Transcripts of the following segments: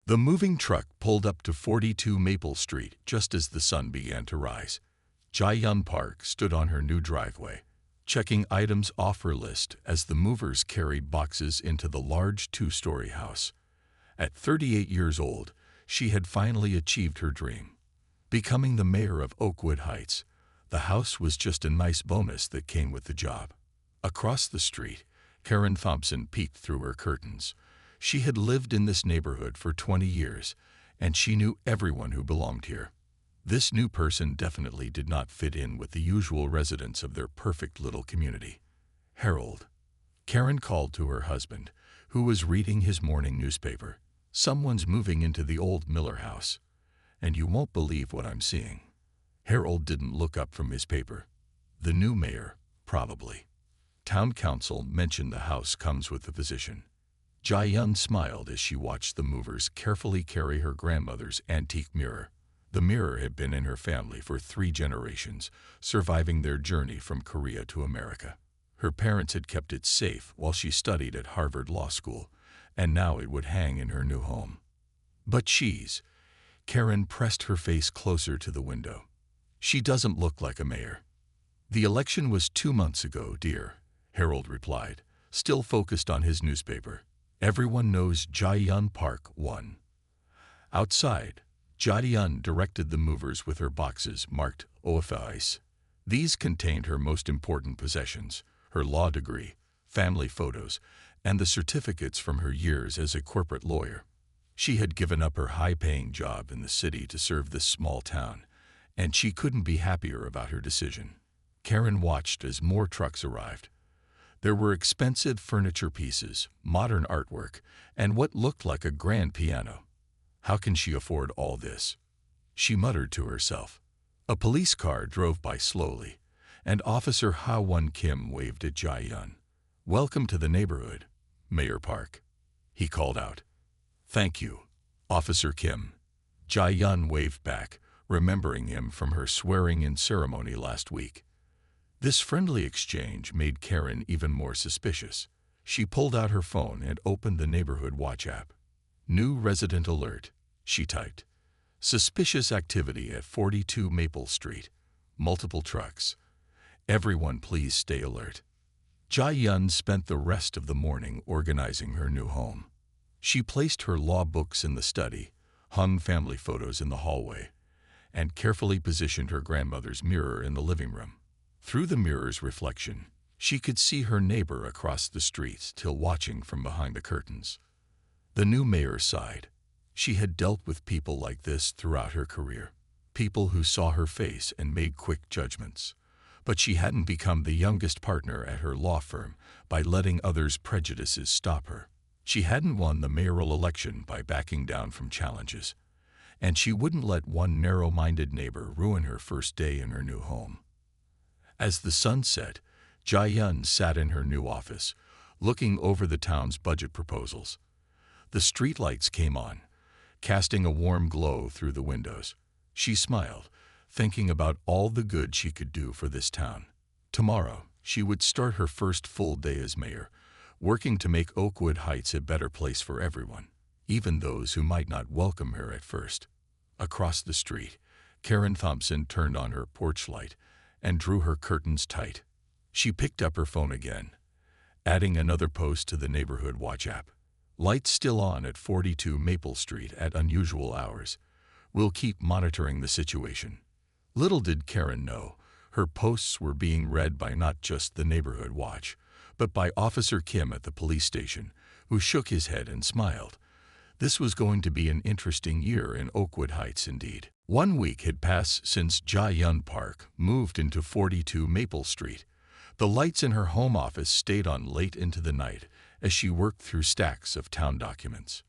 The moving truck pulled up to 42 Maple Street just as the sun began to rise. Jae-yun Park stood on her new driveway, checking items off her list as the movers carried boxes into the large two-story house. At 38 years old, she had finally achieved her dream. Becoming the mayor of Oakwood Heights, the house was just a nice bonus that came with the job. Across the street, Karen Thompson peeked through her curtains. She had lived in this neighborhood for 20 years, and she knew everyone who belonged here. This new person definitely did not fit in with the usual residents of their perfect little community. Harold. Karen called to her husband, who was reading his morning newspaper. Someone's moving into the old Miller house, and you won't believe what I'm seeing. Harold didn't look up from his paper. The new mayor, probably. Town council mentioned the house comes with a physician. Jae-yun smiled as she watched the movers carefully carry her grandmother's antique mirror. The mirror had been in her family for 3 generations, surviving their journey from Korea to America. Her parents had kept it safe while she studied at Harvard Law School, and now it would hang in her new home. But Karen pressed her face closer to the window. She doesn't look like a mayor. The election was 2 months ago, dear, Harold replied, still focused on his newspaper. Everyone knows Jae-yun Park won. Outside, Jae-yun directed the movers with her boxes marked OFIs. These contained her most important possessions, her law degree, family photos, and the certificates from her years as a corporate lawyer. She had given up her high-paying job in the city to serve this small town, and she couldn't be happier about her decision. Karen watched as more trucks arrived. There were expensive furniture pieces, modern artwork, and what looked like a grand piano. How can she afford all this? She muttered to herself. A police car drove by slowly, and Officer Ha-won Kim waved at Jae-yun. "Welcome to the neighborhood, Mayor Park," he called out. "Thank you, Officer Kim." Jae-yun waved back, remembering him from her swearing-in ceremony last week. This friendly exchange made Karen even more suspicious. She pulled out her phone and opened the Neighborhood Watch app. "New resident alert," she typed. "Suspicious activity at 42 Maple Street. Multiple trucks. Everyone please stay alert." Jae-yun spent the rest of the morning organizing her new home. She placed her law books in the study, hung family photos in the hallway, and carefully positioned her grandmother's mirror in the living room. Through the mirror's reflection, she could see her neighbor across the street still watching from behind the curtains. The new mayor sighed. She had dealt with people like this throughout her career, people who saw her face and made quick judgments. But she hadn't become the youngest partner at her law firm by letting others' prejudices stop her. She hadn't won the mayoral election by backing down from challenges, and she wouldn't let one narrow-minded neighbor ruin her first day in her new home. As the sun set, Jae-yun sat in her new office, looking over the town's budget proposals. The streetlights came on, casting a warm glow through the windows. She smiled, thinking about all the good she could do for this town. Tomorrow, she would start her first full day as mayor, working to make Oakwood Heights a better place for everyone, even those who might not welcome her at first. Across the street, Karen Thompson turned on her porch light and drew her curtains tight. She picked up her phone again, adding another post to the Neighborhood Watch app. "Lights still on at 42 Maple Street at unusual hours. We'll keep monitoring the situation." Little did Karen know, her posts were being read by not just the Neighborhood Watch, but by Officer Kim at the police station, who shook his head and smiled. This was going to be an interesting year in Oakwood Heights indeed. 1 week had passed since Jae-yun Park moved into 42 Maple Street. The lights in her home office stayed on late into the night as she worked through stacks of town documents.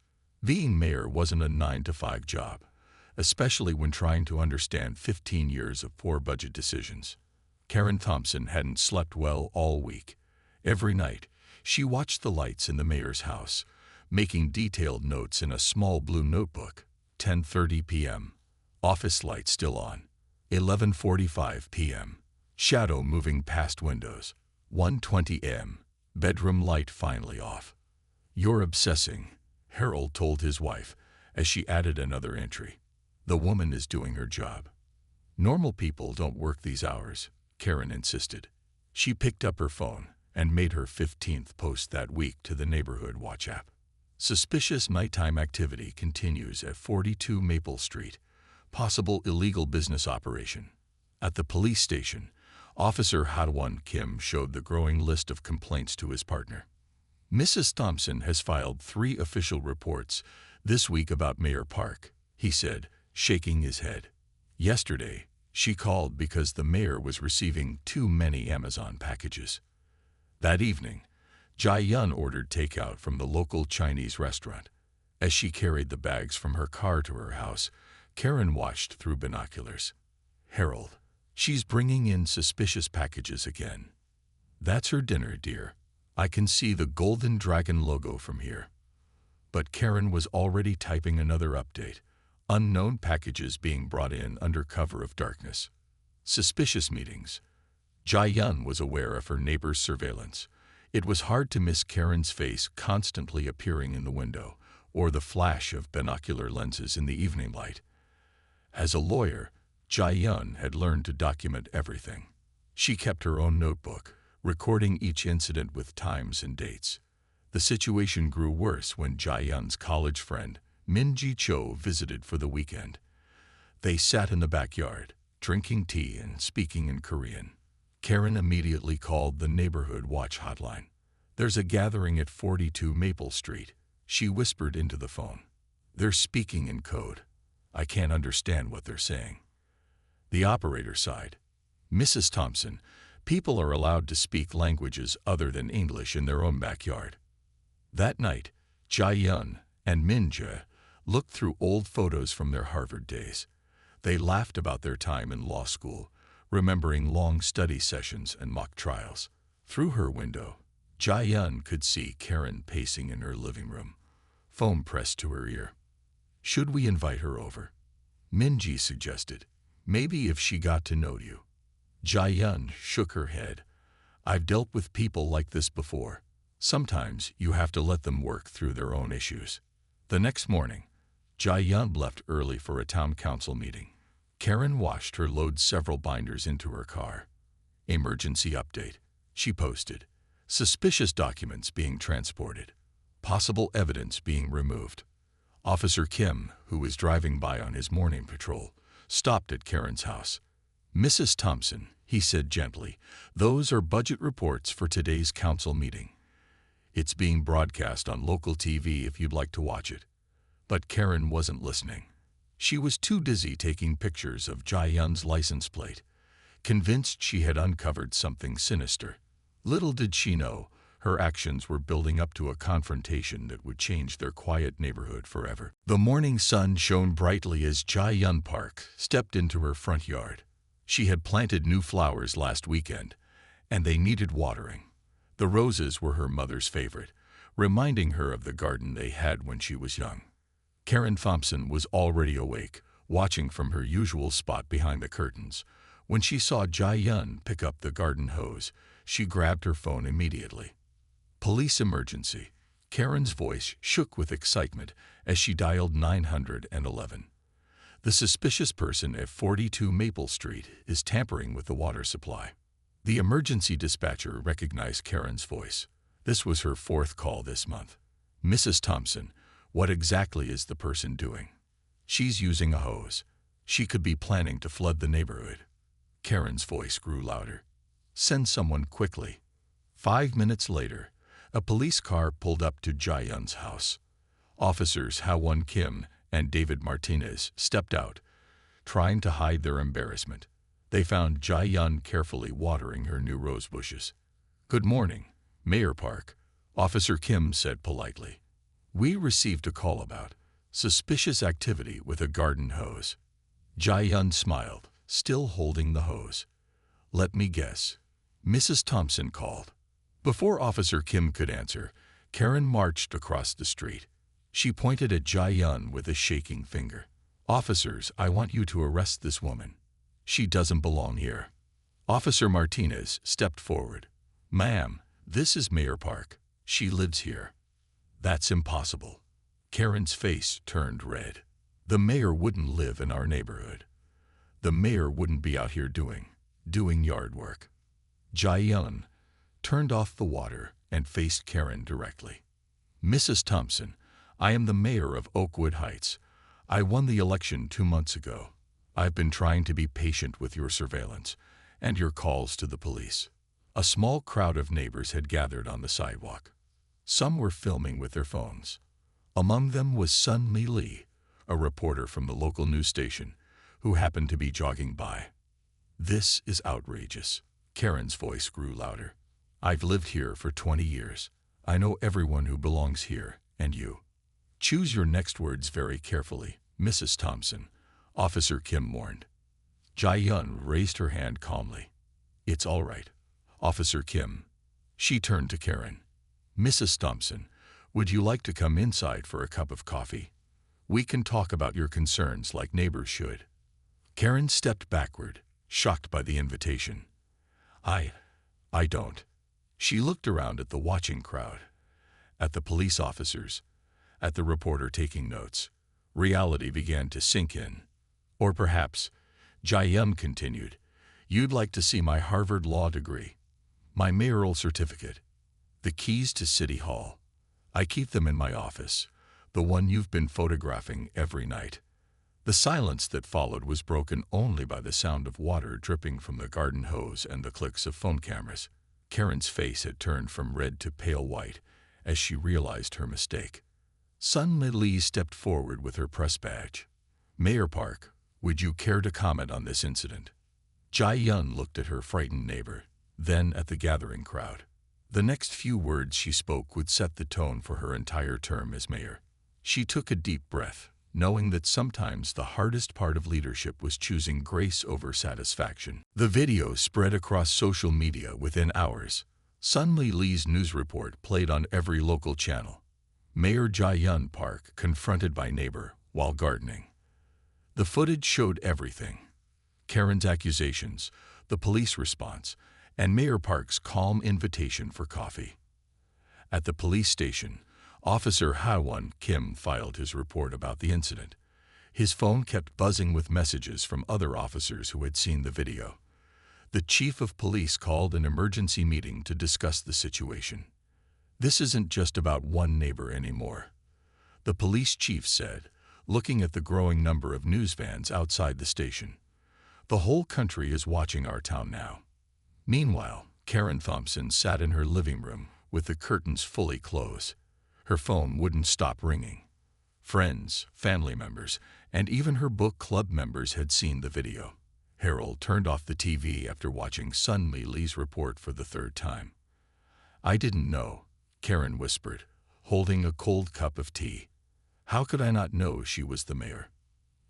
Being mayor wasn't a 9-to-5 job, especially when trying to understand 15 years of poor budget decisions. Karen Thompson hadn't slept well all week. Every night, she watched the lights in the mayor's house, making detailed notes in a small blue notebook. 10:30 p.m. Office light still on. 11:45 p.m. Shadow moving past windows. 1:20 a.m. Bedroom light finally off. "You're obsessing," Harold told his wife, as she added another entry. The woman is doing her job. Normal people don't work these hours, Karen insisted. She picked up her phone and made her 15th post that week to the Neighborhood Watch app. Suspicious nighttime activity continues at 42 Maple Street. Possible illegal business operation. At the police station, Officer Ha-won Kim showed the growing list of complaints to his partner. Mrs. Thompson has filed 3 official reports this week about Mayor Park, he said, shaking his head. Yesterday, she called because the mayor was receiving too many Amazon packages. That evening, Jai-yun ordered takeout from the local Chinese restaurant. As she carried the bags from her car to her house, Karen watched through binoculars. Harold, she's bringing in suspicious packages again. That's her dinner, dear. I can see the Golden Dragon logo from here. But Karen was already typing another update. Unknown packages being brought in under cover of darkness. Suspicious meetings. Jai-yun was aware of her neighbor's surveillance. It was hard to miss Karen's face constantly appearing in the window, or the flash of binocular lenses in the evening light. As a lawyer, Jai-yun had learned to document everything. She kept her own notebook, recording each incident with times and dates. The situation grew worse when Jai-yun's college friend, Min-ji Cho, visited for the weekend. They sat in the backyard, drinking tea and speaking in Korean. Karen immediately called the Neighborhood Watch hotline. There's a gathering at 42 Maple Street, she whispered into the phone. They're speaking in code. I can't understand what they're saying. The operator sighed. Mrs. Thompson, people are allowed to speak languages other than English in their own backyard. That night, Jai-yun and Min-ji looked through old photos from their Harvard days. They laughed about their time in law school, remembering long study sessions and mock trials. Through her window, Jai-yun could see Karen pacing in her living room, phone pressed to her ear. Should we invite her over? Min-ji suggested. Maybe if she got to know you. Jai-yun shook her head. I've dealt with people like this before. Sometimes you have to let them work through their own issues. The next morning, Jai-yun left early for a town council meeting. Karen watched her load several binders into her car. Emergency update, she posted. Suspicious documents being transported. Possible evidence being removed. Officer Kim, who was driving by on his morning patrol, stopped at Karen's house. Mrs. Thompson, he said gently, those are budget reports for today's council meeting. It's being broadcast on local TV if you'd like to watch it. But Karen wasn't listening. She was too busy taking pictures of Jai-yun's license plate, convinced she had uncovered something sinister. Little did she know, her actions were building up to a confrontation that would change their quiet neighborhood forever. The morning sun shone brightly as Jai-yun Park stepped into her front yard. She had planted new flowers last weekend, and they needed watering. The roses were her mother's favorite, reminding her of the garden they had when she was young. Karen Thompson was already awake, watching from her usual spot behind the curtains. When she saw Jai-yun pick up the garden hose, she grabbed her phone immediately. Police emergency. Karen's voice shook with excitement as she dialed 911. The suspicious person at 42 Maple Street is tampering with the water supply. The emergency dispatcher recognized Karen's voice. This was her 4th call this month. Mrs. Thompson, what exactly is the person doing? She's using a hose. She could be planning to flood the neighborhood. Karen's voice grew louder. Send someone quickly. 5 minutes later, a police car pulled up to Jai-yun's house. Officers Ha-won Kim and David Martinez stepped out, trying to hide their embarrassment. They found Jai-yun carefully watering her new rose bushes. Good morning, Mayor Park, Officer Kim said politely. We received a call about suspicious activity with a garden hose. Jai-yun smiled, still holding the hose. Let me guess. Mrs. Thompson called. Before Officer Kim could answer, Karen marched across the street. She pointed at Jai-yun with a shaking finger. Officers, I want you to arrest this woman. She doesn't belong here. Officer Martinez stepped forward. Ma'am, this is Mayor Park. She lives here. That's impossible. Karen's face turned red. The mayor wouldn't live in our neighborhood. The mayor wouldn't be out here doing yard work. Jae-yun turned off the water and faced Karen directly. Mrs. Thompson, I am the mayor of Oakwood Heights. I won the election 2 months ago. I've been trying to be patient with your surveillance and your calls to the police. A small crowd of neighbors had gathered on the sidewalk. Some were filming with their phones. Among them was Sun-Mi Lee, a reporter from the local news station, who happened to be jogging by. This is outrageous. Karen's voice grew louder. I've lived here for 20 years. I know everyone who belongs here, and you. Choose your next words very carefully, Mrs. Thompson, Officer Kim warned. Jae-yun raised her hand calmly. It's all right, Officer Kim. She turned to Karen. Mrs. Thompson, would you like to come inside for a cup of coffee? We can talk about your concerns like neighbors should. Karen stepped backward, shocked by the invitation. I don't. She looked around at the watching crowd, at the police officers, at the reporter taking notes. Reality began to sink in. Or perhaps, Jae-yun continued, you'd like to see my Harvard law degree, my mayoral certificate, the keys to City Hall. I keep them in my office, the one you've been photographing every night. The silence that followed was broken only by the sound of water dripping from the garden hose and the clicks of phone cameras. Karen's face had turned from red to pale white as she realized her mistake. Sun-Mi Lee stepped forward with her press badge. Mayor Park, would you care to comment on this incident? Jae-yun looked at her frightened neighbor, then at the gathering crowd. The next few words she spoke would set the tone for her entire term as mayor. She took a deep breath, knowing that sometimes the hardest part of leadership was choosing grace over satisfaction. The video spread across social media within hours. Sun-Mi Lee's news report played on every local channel. Mayor Jae-yun Park confronted by neighbor while gardening. The footage showed everything. Karen's accusations, the police response, and Mayor Park's calm invitation for coffee. At the police station, Officer Ha-won Kim filed his report about the incident. His phone kept buzzing with messages from other officers who had seen the video. The chief of police called an emergency meeting to discuss the situation. This isn't just about one neighbor anymore, the police chief said, looking at the growing number of news vans outside the station. The whole country is watching our town now. Meanwhile, Karen Thompson sat in her living room with the curtains fully closed. Her phone wouldn't stop ringing. Friends, family members, and even her book club members had seen the video. Harold turned off the TV after watching Sun-Mi Lee's report for the 3rd time. I didn't know, Karen whispered, holding a cold cup of tea. How could I not know she was the mayor?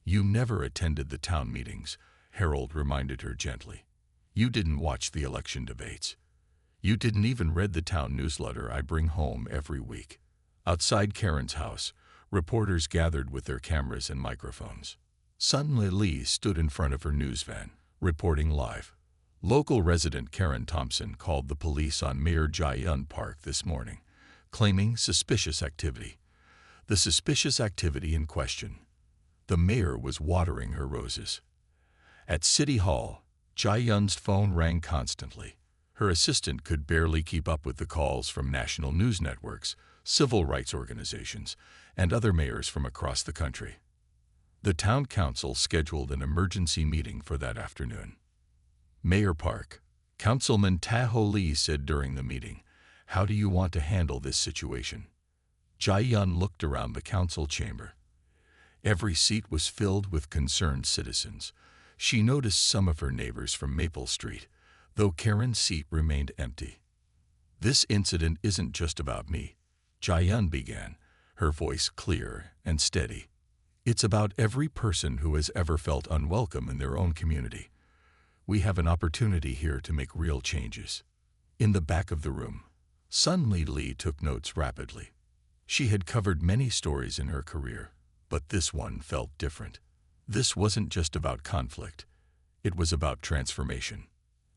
You never attended the town meetings, Harold reminded her gently. You didn't watch the election debates. You didn't even read the town newsletter I bring home every week. Outside Karen's house, reporters gathered with their cameras and microphones. Sun-Mi Lee stood in front of her news van, reporting live. Local resident Karen Thompson called the police on Mayor Jae-yun Park this morning, claiming suspicious activity. The suspicious activity in question. The mayor was watering her roses. At City Hall, Jae-yun's phone rang constantly. Her assistant could barely keep up with the calls from national news networks, civil rights organizations, and other mayors from across the country. The town council scheduled an emergency meeting for that afternoon. Mayor Park, Councilman Tae-ho Lee said during the meeting, how do you want to handle this situation? Jae-yun looked around the council chamber. Every seat was filled with concerned citizens. She noticed some of her neighbors from Maple Street, though Karen's seat remained empty. This incident isn't just about me, Jae-yun began, her voice clear and steady. It's about every person who has ever felt unwelcome in their own community. We have an opportunity here to make real changes. In the back of the room, Sun-Mi Lee took notes rapidly. She had covered many stories in her career, but this one felt different. This wasn't just about conflict. It was about transformation.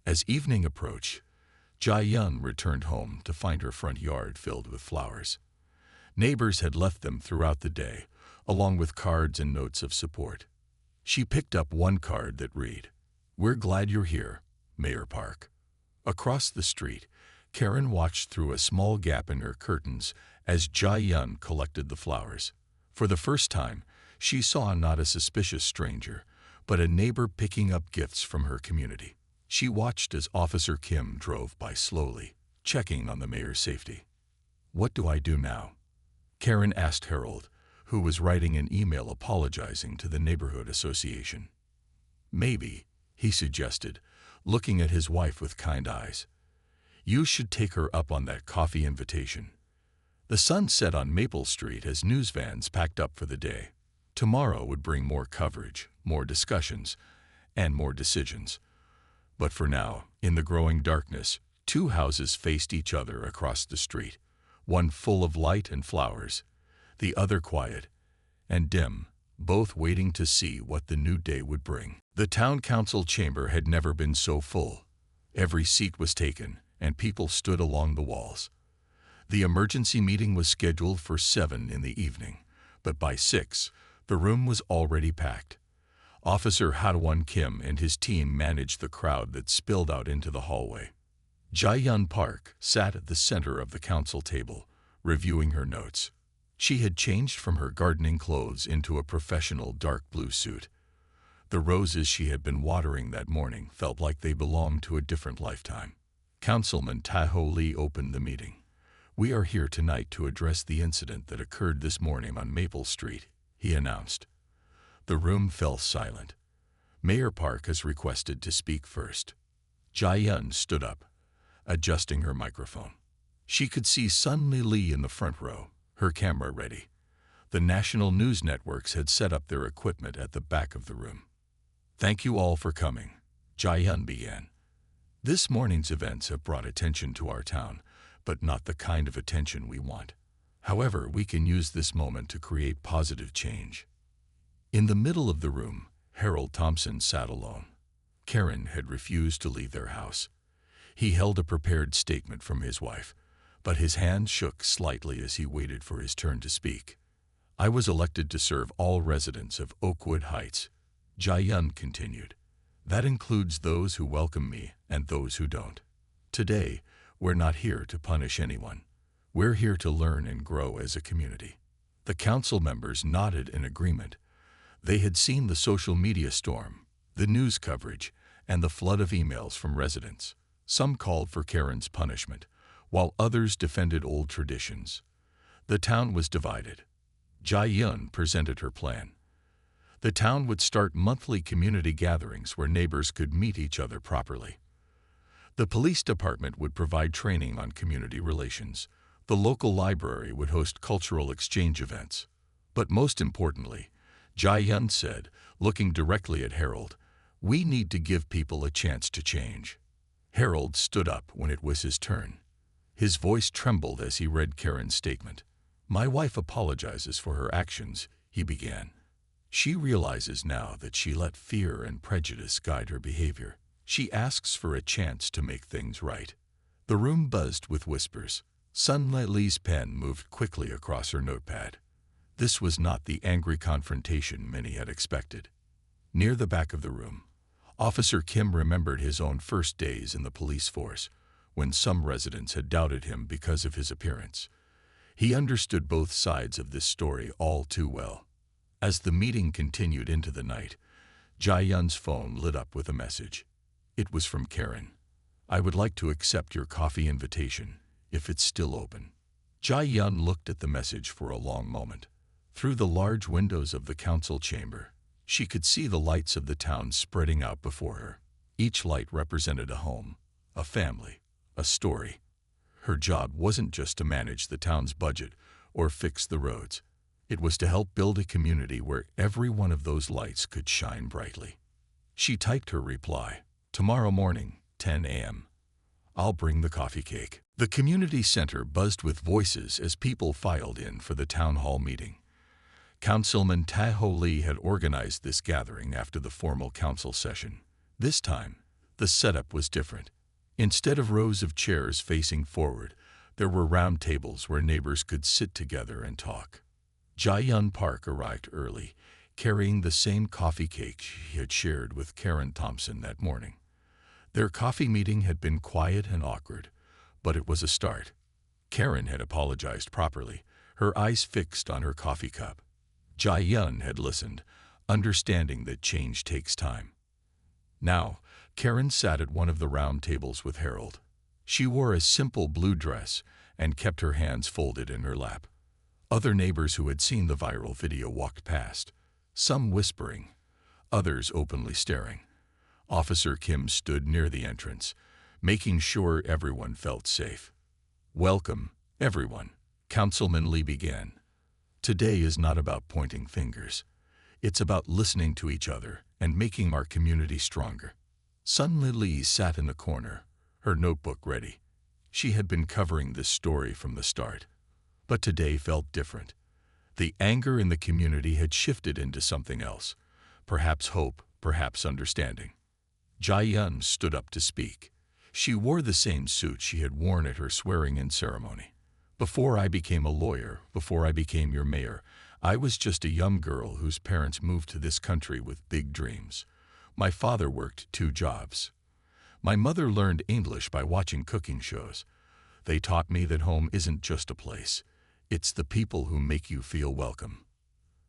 As evening approached, Jae-yun returned home to find her front yard filled with flowers. Neighbors had left them throughout the day, along with cards and notes of support. She picked up one card that read, "We're glad you're here, Mayor Park." Across the street, Karen watched through a small gap in her curtains as Jai-yun collected the flowers. For the first time, she saw not a suspicious stranger, but a neighbor picking up gifts from her community. She watched as Officer Kim drove by slowly, checking on the mayor's safety. "What do I do now?" Karen asked Harold, who was writing an email apologizing to the neighborhood association. "Maybe," he suggested, looking at his wife with kind eyes, "you should take her up on that coffee invitation." The sun set on Maple Street as news vans packed up for the day. Tomorrow would bring more coverage, more discussions, and more decisions. But for now, in the growing darkness, two houses faced each other across the street, one full of light and flowers, the other quiet and dim, both waiting to see what the new day would bring. The town council chamber had never been so full. Every seat was taken, and people stood along the walls. The emergency meeting was scheduled for 7 in the evening, but by 6, the room was already packed. Officer Heartwarming Kim and his team managed the crowd that spilled out into the hallway. Jai-yun Park sat at the center of the council table, reviewing her notes. She had changed from her gardening clothes into a professional dark blue suit. The roses she had been watering that morning felt like they belonged to a different lifetime. Councilman Tae-ho Lee opened the meeting. "We are here tonight to address the incident that occurred this morning on Maple Street," he announced. The room fell silent. "Mayor Park has requested to speak first." Jai-yun stood up, adjusting her microphone. She could see Sun-li Lee in the front row, her camera ready. The national news networks had set up their equipment at the back of the room. "Thank you all for coming," Jai-yun began. "This morning's events have brought attention to our town, but not the kind of attention we want. However, we can use this moment to create positive change." In the middle of the room, Harold Thompson sat alone. Karen had refused to leave their house. He held a prepared statement from his wife, but his hand shook slightly as he waited for his turn to speak. "I was elected to serve all residents of Oakwood Heights," Jai-yun continued. "That includes those who welcome me and those who don't. Today, we're not here to punish anyone. We're here to learn and grow as a community." The council members nodded in agreement. They had seen the social media storm, the news coverage, and the flood of emails from residents. Some called for Karen's punishment, while others defended old traditions. The town was divided. Jai-yun presented her plan. The town would start monthly community gatherings where neighbors could meet each other properly. The police department would provide training on community relations. The local library would host cultural exchange events. But most importantly, Jai-yun said, looking directly at Harold, "We need to give people a chance to change." Harold stood up when it was his turn. His voice trembled as he read Karen's statement. "My wife apologizes for her actions," he began. "She realizes now that she let fear and prejudice guide her behavior. She asks for a chance to make things right." The room buzzed with whispers. Sun-li Lee's pen moved quickly across her notepad. This was not the angry confrontation many had expected. Near the back of the room, Officer Kim remembered his own first days in the police force, when some residents had doubted him because of his appearance. He understood both sides of this story all too well. As the meeting continued into the night, Jai-yun's phone lit up with a message. It was from Karen. "I would like to accept your coffee invitation, if it's still open." Jai-yun looked at the message for a long moment. Through the large windows of the council chamber, she could see the lights of the town spreading out before her. Each light represented a home, a family, a story. Her job wasn't just to manage the town's budget or fix the roads. It was to help build a community where every one of those lights could shine brightly. She typed her reply, "Tomorrow morning, 10 a.m. I'll bring the coffee cake." The community center buzzed with voices as people filed in for the town hall meeting. Councilman Tae-ho Lee had organized this gathering after the formal council session. This time, the setup was different. Instead of rows of chairs facing forward, There were round tables where neighbors could sit together and talk. Jae-yun Park arrived early, carrying the same coffee cake she had shared with Karen Thompson that morning. Their coffee meeting had been quiet and awkward, but it was a start. Karen had apologized properly, her eyes fixed on her coffee cup. Jae-yun had listened, understanding that change takes time. Now, Karen sat at one of the round tables with Harold. She wore a simple blue dress and kept her hands folded in her lap. Other neighbors who had seen the viral video walked past, some whispering, others openly staring. Officer Kim stood near the entrance, making sure everyone felt safe. "Welcome, everyone," Councilman Lee began. "Today is not about pointing fingers. It's about listening to each other and making our community stronger." Sun Lee sat in the corner, her notebook ready. She had been covering this story from the start. But today felt different. The anger in the community had shifted into something else. Perhaps hope, perhaps understanding. Jae-yun stood up to speak. She wore the same suit she had worn at her swearing-in ceremony. "Before I became a lawyer, before I became your mayor, I was just a young girl whose parents moved to this country with big dreams. My father worked 2 jobs. My mother learned English by watching cooking shows. They taught me that home isn't just a place. It's the people who make you feel welcome."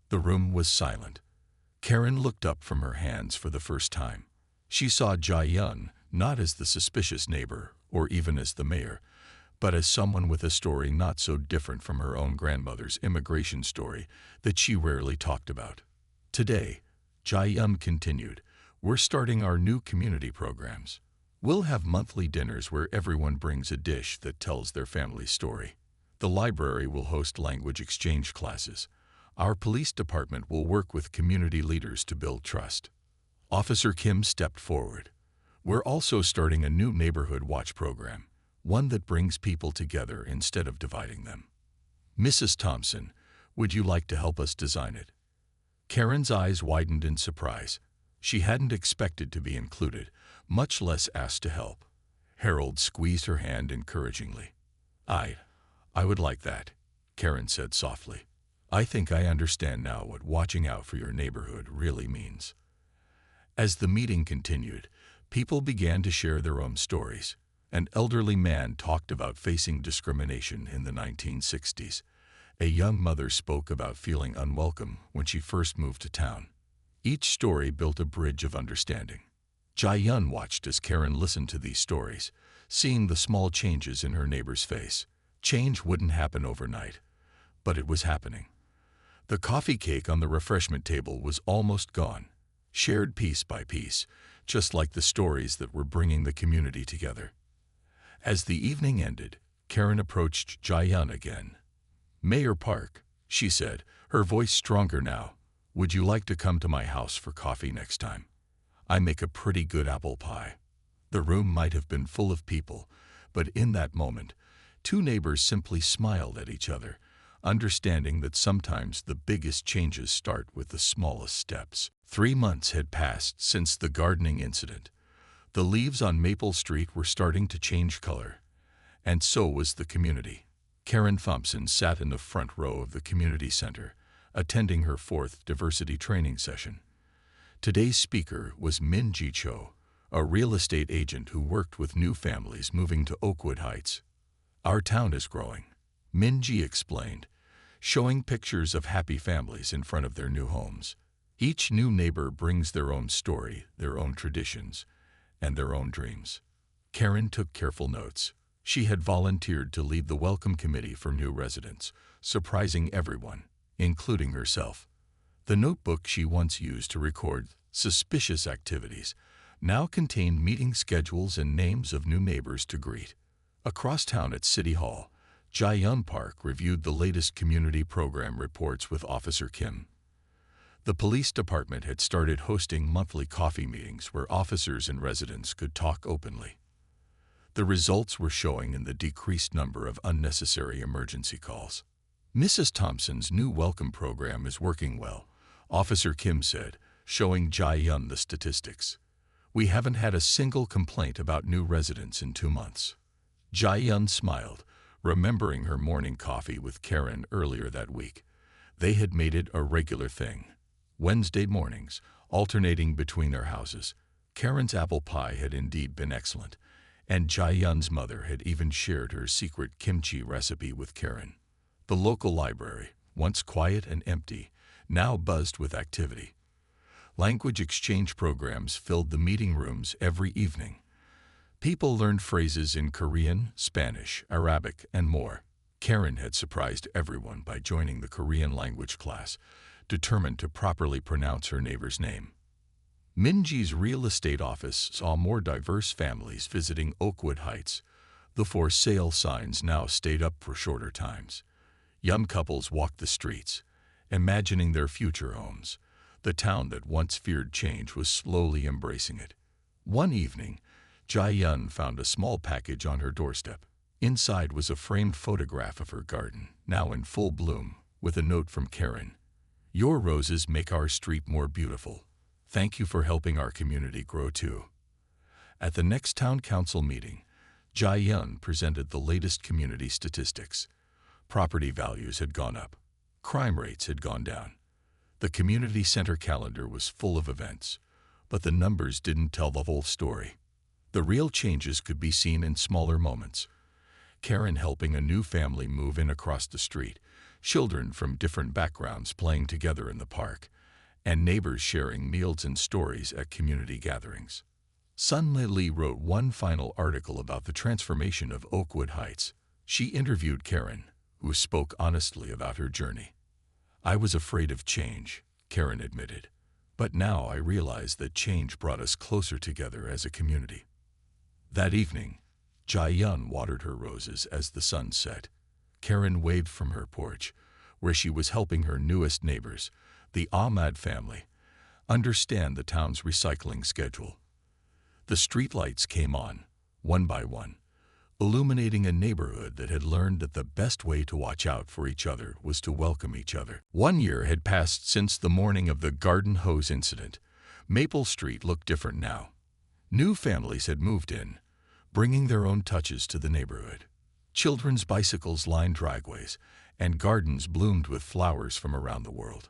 The room was silent. Karen looked up from her hands for the first time. She saw Jae-yun not as the suspicious neighbor or even as the mayor, but as someone with a story not so different from her own grandmother's immigration story that she rarely talked about. "Today," Jae-yun continued, "we're starting our new community programs. We'll have monthly dinners where everyone brings a dish that tells their family's story. The library will host language exchange classes. Our police department will work with community leaders to build trust." Officer Kim stepped forward. "We're also starting a new neighborhood watch program, one that brings people together instead of dividing them. Mrs. Thompson, would you like to help us design it?" Karen's eyes widened in surprise. She hadn't expected to be included, much less asked to help. Harold squeezed her hand encouragingly. I would like that," Karen said softly. "I think I understand now what watching out for your neighborhood really means." As the meeting continued, people began to share their own stories. An elderly man talked about facing discrimination in the 1960s. A young mother spoke about feeling unwelcome when she first moved to town. Each story built a bridge of understanding. Jae-yun watched as Karen listened to these stories, seeing the small changes in her neighbor's face. Change wouldn't happen overnight, but it was happening. The coffee cake on the refreshment table was almost gone, shared piece by piece, just like the stories that were bringing the community together. As the evening ended, Karen approached Jae-yun again. "Mayor Park," she said, her voice stronger now, "would you like to come to my house for coffee next time? I make a pretty good apple pie." The room might have been full of people, but in that moment, 2 neighbors simply smiled at each other, understanding that sometimes the biggest changes start with the smallest steps. 3 months had passed since the gardening incident. The leaves on Maple Street were starting to change color, and so was the community. Karen Thompson sat in the front row of the community center, attending her 4th diversity training session. Today's speaker was Min Ji-cho, a real estate agent who worked with new families moving to Oakwood Heights. "Our town is growing," Min Ji explained, showing pictures of happy families in front of their new homes. Each new neighbor brings their own story, their own traditions, and their own dreams. Karen took careful notes. She had volunteered to lead the welcome committee for new residents, surprising everyone, including herself. The notebook she once used to record suspicious activities now contained meeting schedules and names of new neighbors to greet. Across town at City Hall, Jae-yun Park reviewed the latest community program reports with Officer Kim. The police department had started hosting monthly coffee meetings where officers and residents could talk openly. The results were showing in the decreased number of unnecessary emergency calls. "Mrs. Thompson's new welcome program is working well," Officer Kim said, showing Jae-yun the statistics. "We haven't had a single complaint about new residents in 2 months." Jae-yun smiled, remembering her morning coffee with Karen earlier that week. They had made it a regular thing. Wednesday mornings, alternating between their houses. Karen's apple pie had indeed been excellent, and Jae-yun's mother had even shared her secret kimchi recipe with Karen. The local library, once quiet and empty, now buzzed with activity. Language exchange programs filled the meeting rooms every evening. People learned phrases in Korean, Spanish, Arabic, and more. Karen had surprised everyone by joining the Korean language class, determined to properly pronounce her neighbor's name. Minji's real estate office saw more diverse families visiting Oakwood Heights. The for sale signs now stayed up for shorter times. Young couples walked the streets, imagining their future homes. The town that once feared change was slowly embracing it. One evening, Jae-yun found a small package on her doorstep. Inside was a framed photograph of her garden, now in full bloom, with a note from Karen. "Your roses make our street more beautiful. Thank you for helping our community grow too." At the next town council meeting, Jae-yun presented the latest community statistics. Property values had gone up. Crime rates had gone down. The community center calendar was full of events, but the numbers didn't tell the whole story. The real changes could be seen in smaller moments. Karen helping a new family move in across the street, children from different backgrounds playing together in the park, and neighbors sharing meals and stories at community gatherings. Sun Lee wrote one final article about the transformation of Oakwood Heights. She interviewed Karen, who spoke honestly about her journey. "I was afraid of change," Karen admitted, "but now I realize that change brought us closer together as a community." That evening, Jae-yun watered her roses as the sun set. Karen waved from her porch, where she was helping her newest neighbors, the Ahmad family, understand the town's recycling schedule. The streetlights came on, one by one, illuminating a neighborhood that had learned that the best way to watch out for each other was to welcome each other. 1 year had passed since the morning of the garden hose incident. Maple Street looked different now. New families had moved in, bringing their own touches to the neighborhood. Children's bicycles lined driveways, and gardens bloomed with flowers from around the world.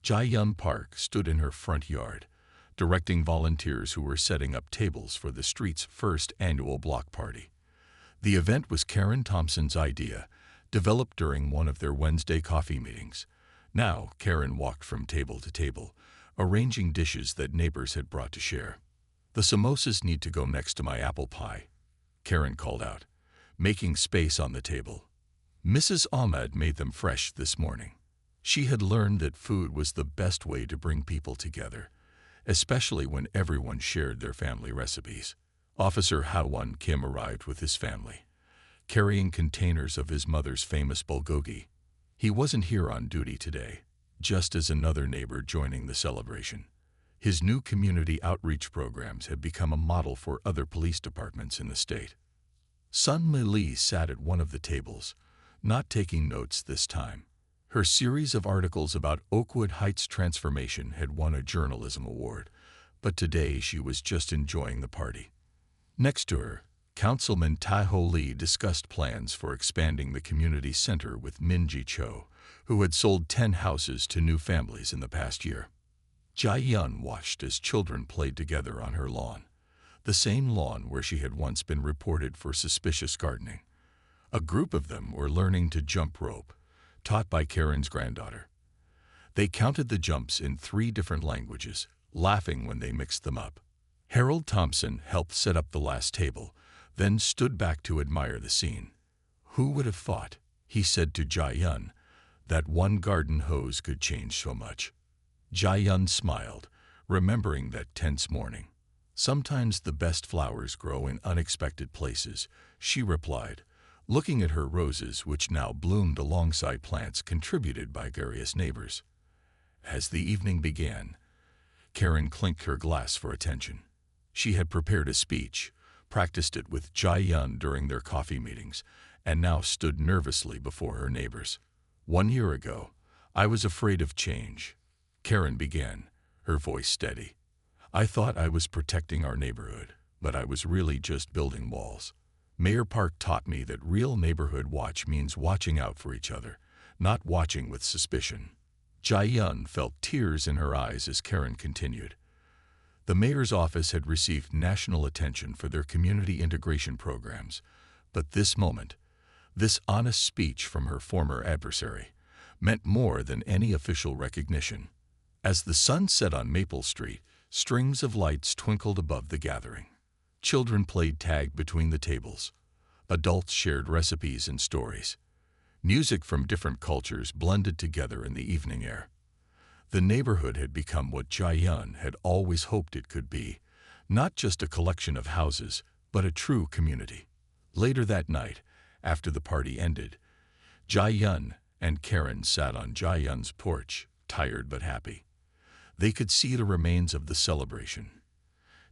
Jae-yun Park stood in her front yard, directing volunteers who were setting up tables for the street's first annual block party. The event was Karen Thompson's idea, developed during one of their Wednesday coffee meetings. Now, Karen walked from table to table, arranging dishes that neighbors had brought to share. "The samosas need to go next to my apple pie," Karen called out, making space on the table. Mrs. Ahmed made them fresh this morning. She had learned that food was the best way to bring people together, especially when everyone shared their family recipes. Officer Ha-won Kim arrived with his family, carrying containers of his mother's famous bulgogi. He wasn't here on duty today, just as another neighbor joining the celebration. His new community outreach programs had become a model for other police departments in the state. Sun Lee sat at one of the tables, not taking notes this time. Her series of articles about Oakwood Heights transformation had won a journalism award, but today she was just enjoying the party. Next to her, Councilman Tae-ho Lee discussed plans for expanding the community center with Min-ji Cho, who had sold 10 houses to new families in the past year. Jae-yun watched as children played together on her lawn, the same lawn where she had once been reported for suspicious gardening. A group of them were learning to jump rope, taught by Karen's granddaughter. They counted the jumps in 3 different languages, laughing when they mixed them up. Harold Thompson helped set up the last table, then stood back to admire the scene. "Who would have thought," he said to Jae-yun, "that one garden hose could change so much?" Jae-yun smiled, remembering that tense morning. "Sometimes the best flowers grow in unexpected places," she replied, looking at her roses which now bloomed alongside plants contributed by various neighbors. As the evening began, Karen clinked her glass for attention. She had prepared a speech, practiced it with Jae-yun during their coffee meetings, and now stood nervously before her neighbors. "1 year ago, I was afraid of change," Karen began, her voice steady. "I thought I was protecting our neighborhood, but I was really just building walls. Mayor Park taught me that real neighborhood watch means watching out for each other, not watching with suspicion. Jae-yun felt tears in her eyes as Karen continued. The mayor's office had received national attention for their community integration programs, but this moment, this honest speech from her former adversary, meant more than any official recognition. As the sun set on Maple Street, strings of lights twinkled above the gathering. Children played tag between the tables. Adults shared recipes and stories. Music from different cultures blended together in the evening air. The neighborhood had become what Jae-yun had always hoped it could be, not just a collection of houses, but a true community. Later that night, after the party ended, Jae-yun and Karen sat on Jae-yun's porch, tired but happy. They could see the remains of the celebration.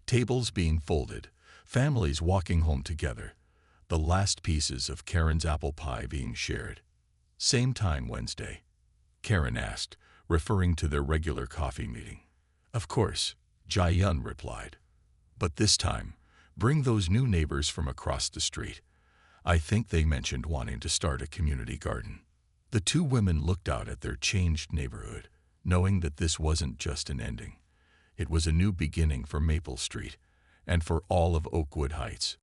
Tables being folded, families walking home together, the last pieces of Karen's apple pie being shared. Same time Wednesday, Karen asked, referring to their regular coffee meeting. Of course, Jae-yun replied. But this time, bring those new neighbors from across the street. I think they mentioned wanting to start a community garden. The two women looked out at their changed neighborhood, knowing that this wasn't just an ending. It was a new beginning for Maple Street and for all of Oakwood Heights.